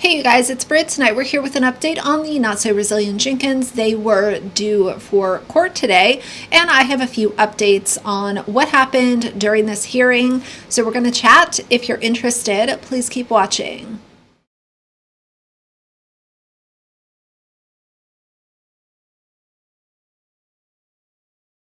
Hey you guys, it's Britt. Tonight we're here with an update on the not so resilient Jenkins. They were due for court today, and I have a few updates on what happened during this hearing. So we're going to chat. If you're interested, please keep watching.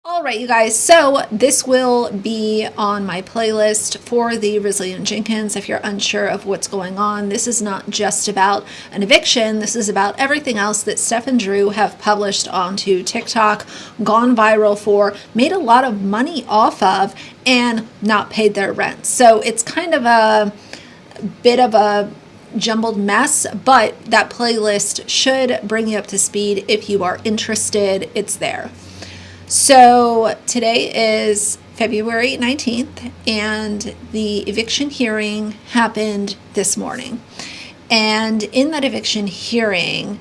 All right, you guys, so this will be on my playlist for the Resilient Jenkins. If you're unsure of what's going on, this is not just about an eviction. This is about everything else that Steph and Drew have published onto TikTok, gone viral for, made a lot of money off of, and not paid their rent. So it's kind of a bit of a jumbled mess, but that playlist should bring you up to speed. If you are interested, it's there. So today is February 19th, and the eviction hearing happened this morning. And in that eviction hearing,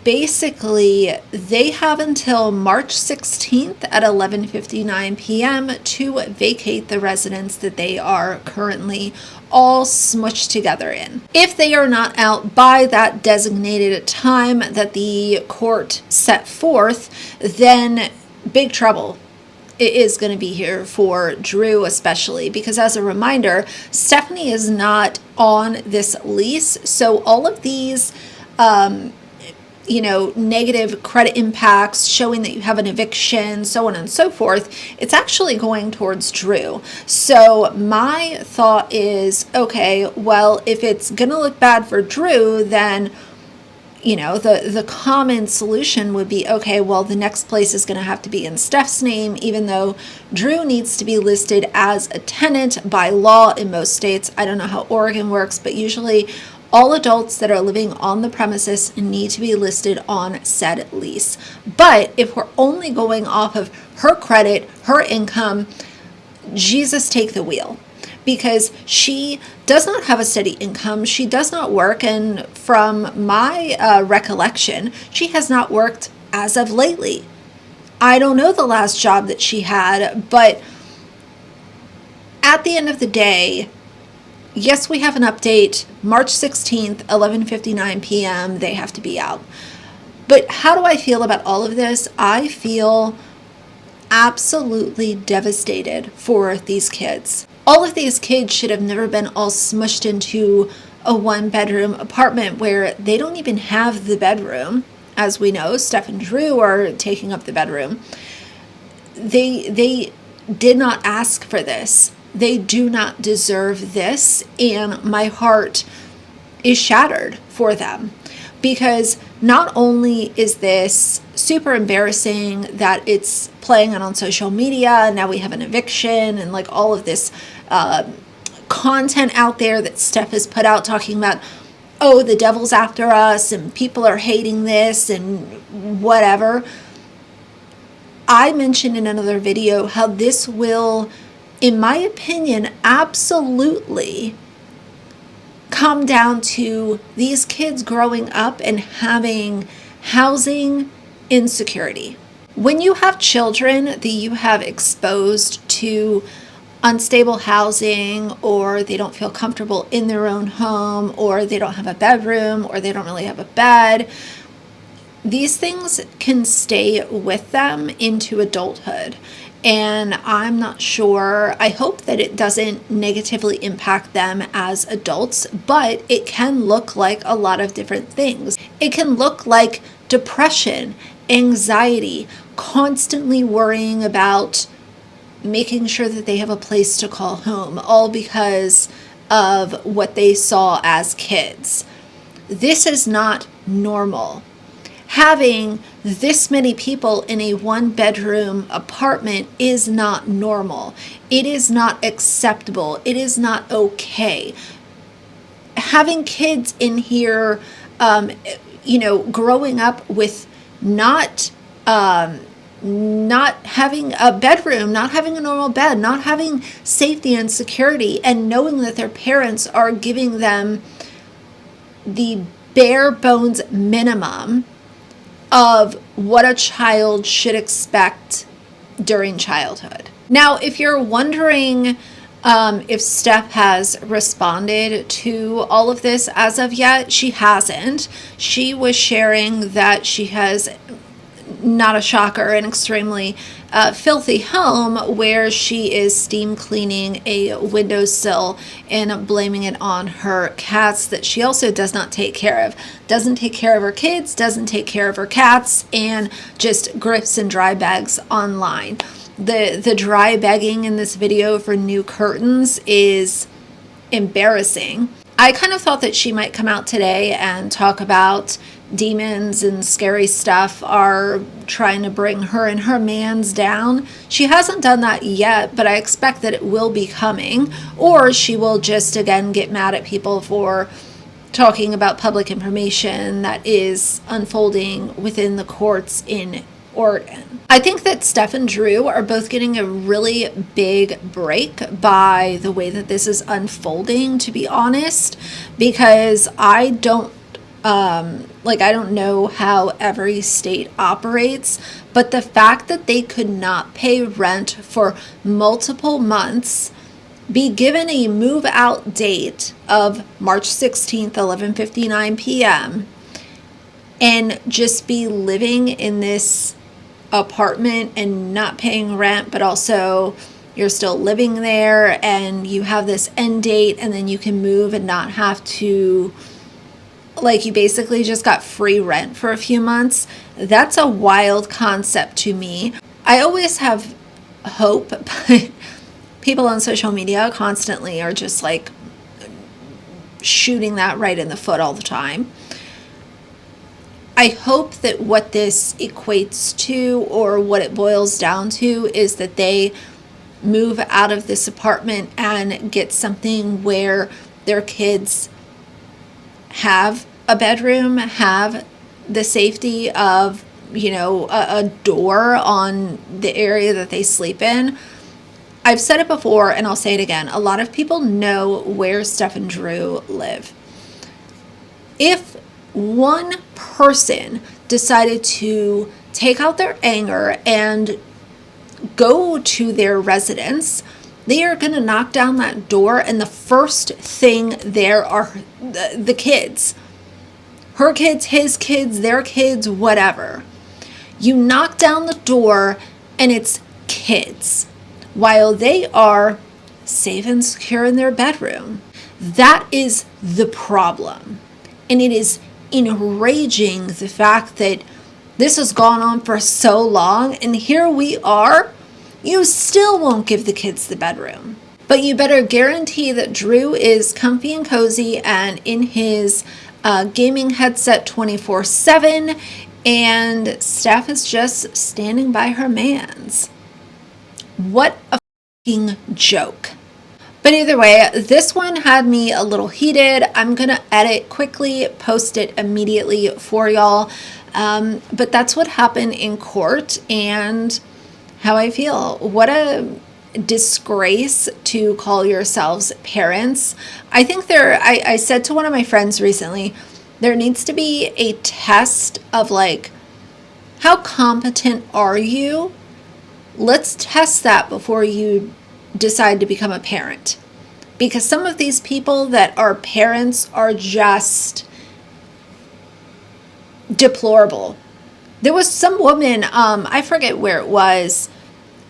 basically they have until March 16th at 11:59 p.m. to vacate the residence that they are currently all smushed together in. If they are not out by that designated time that the court set forth, then big trouble it is going to be here for Drew, especially because, as a reminder, Stephanie is not on this lease. So all of these negative credit impacts, showing that you have an eviction, so on and so forth, it's actually going towards Drew. So my thought is, okay, well, if it's going to look bad for Drew, then the common solution would be, okay, well, the next place is going to have to be in Steph's name, even though Drew needs to be listed as a tenant by law in most states. I don't know how Oregon works, but usually all adults that are living on the premises need to be listed on said lease. But if we're only going off of her credit, her income, Jesus take the wheel. Because she does not have a steady income, she does not work, and from my recollection, she has not worked as of lately. I don't know the last job that she had, but at the end of the day, yes, we have an update, March 16th, 11:59 p.m., they have to be out. But how do I feel about all of this? I feel absolutely devastated for these kids. All of these kids should have never been all smushed into a one-bedroom apartment where they don't even have the bedroom. As we know, Steph and Drew are taking up the bedroom. They did not ask for this. They do not deserve this, and my heart is shattered for them. Because not only is this super embarrassing that it's playing on social media, now we have an eviction and like all of this content out there that Steph has put out talking about, oh, the devil's after us and people are hating this and whatever. I mentioned in another video how this will, in my opinion, absolutely come down to these kids growing up and having housing insecurity. When you have children that you have exposed to unstable housing, or they don't feel comfortable in their own home, or they don't have a bedroom, or they don't really have a bed, these things can stay with them into adulthood. And I'm not sure, I hope that it doesn't negatively impact them as adults, but it can look like a lot of different things. It can look like depression, anxiety, constantly worrying about making sure that they have a place to call home, all because of what they saw as kids. This is not normal. Having this many people in a one-bedroom apartment is not normal. It is not acceptable. It is not okay. Having kids in here, growing up with not having a bedroom, not having a normal bed, not having safety and security, and knowing that their parents are giving them the bare bones minimum of what a child should expect during childhood. Now, if you're wondering If Steph has responded to all of this as of yet, she hasn't. She was sharing that she has, not a shocker, an extremely filthy home where she is steam cleaning a windowsill and blaming it on her cats that she also does not take care of. Doesn't take care of her kids, doesn't take care of her cats, and just grifts and dry bags online. The dry begging in this video for new curtains is embarrassing. I kind of thought that she might come out today and talk about demons and scary stuff are trying to bring her and her mans down. She hasn't done that yet, but I expect that it will be coming. Or she will just again get mad at people for talking about public information that is unfolding within the courts in Oregon. I think that Steph and Drew are both getting a really big break by the way that this is unfolding, to be honest, because I don't know how every state operates, but the fact that they could not pay rent for multiple months, be given a move out date of March 16th, 11:59 p.m., and just be living in this apartment and not paying rent, but also you're still living there and you have this end date and then you can move and not have to, like, you basically just got free rent for a few months. That's a wild concept to me. I always have hope, but people on social media constantly are just like shooting that right in the foot all the time. I hope that what this equates to, or what it boils down to, is that they move out of this apartment and get something where their kids have a bedroom, have the safety of, a door on the area that they sleep in. I've said it before and I'll say it again. A lot of people know where Steph and Drew live. If one person decided to take out their anger and go to their residence, they are going to knock down that door, and the first thing there are the kids. Her kids, his kids, their kids, whatever. You knock down the door and it's kids while they are safe and secure in their bedroom. That is the problem. And it is enraging, the fact that this has gone on for so long, and here we are, you still won't give the kids the bedroom. But you better guarantee that Drew is comfy and cozy and in his gaming headset 24/7, and Steph is just standing by her mans. What a fucking joke. But either way, this one had me a little heated. I'm going to edit quickly, post it immediately for y'all. But that's what happened in court and how I feel. What a disgrace to call yourselves parents. I think I said to one of my friends recently, there needs to be a test of like, how competent are you? Let's test that before you decide to become a parent, because some of these people that are parents are just deplorable. There was some woman, I forget where it was,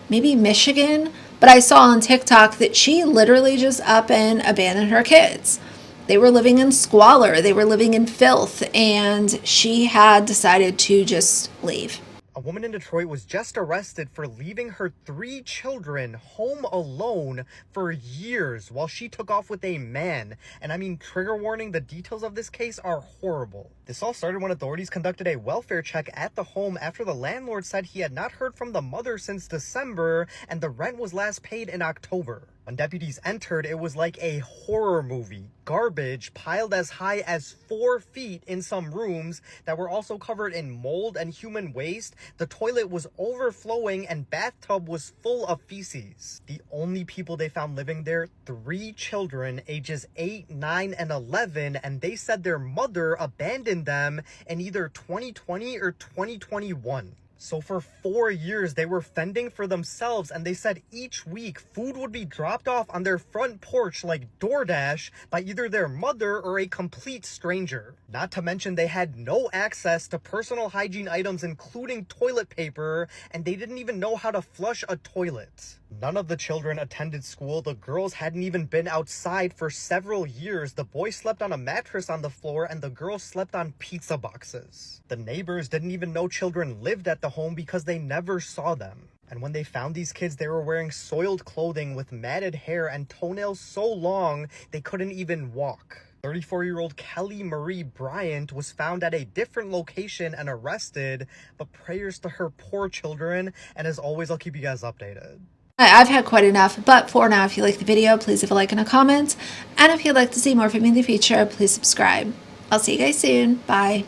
maybe Michigan, but I saw on TikTok that she literally just up and abandoned her kids. They were living in squalor, they were living in filth, and she had decided to just leave. A woman in Detroit was just arrested for leaving her 3 children home alone for years while she took off with a man. And I mean, trigger warning, the details of this case are horrible. This all started when authorities conducted a welfare check at the home after the landlord said he had not heard from the mother since December and the rent was last paid in October. When deputies entered, it was like a horror movie. Garbage piled as high as 4 feet in some rooms that were also covered in mold and human waste. The toilet was overflowing and bathtub was full of feces. The only people they found living there, 3 children, ages 8, 9, and 11, and they said their mother abandoned them in either 2020 or 2021. So for 4 years, they were fending for themselves, and they said each week food would be dropped off on their front porch like DoorDash by either their mother or a complete stranger. Not to mention they had no access to personal hygiene items, including toilet paper, and they didn't even know how to flush a toilet. None of the children attended school. The girls hadn't even been outside for several years. The boy slept on a mattress on the floor, and the girls slept on pizza boxes. The neighbors didn't even know children lived at the home because they never saw them. And when they found these kids, they were wearing soiled clothing with matted hair and toenails so long they couldn't even walk. 34-year-old Kelly Marie Bryant was found at a different location and arrested, but prayers to her poor children, and as always, I'll keep you guys updated. I've had quite enough, but for now, if you like the video, please leave a like and a comment. And if you'd like to see more from me in the future, please subscribe. I'll see you guys soon. Bye.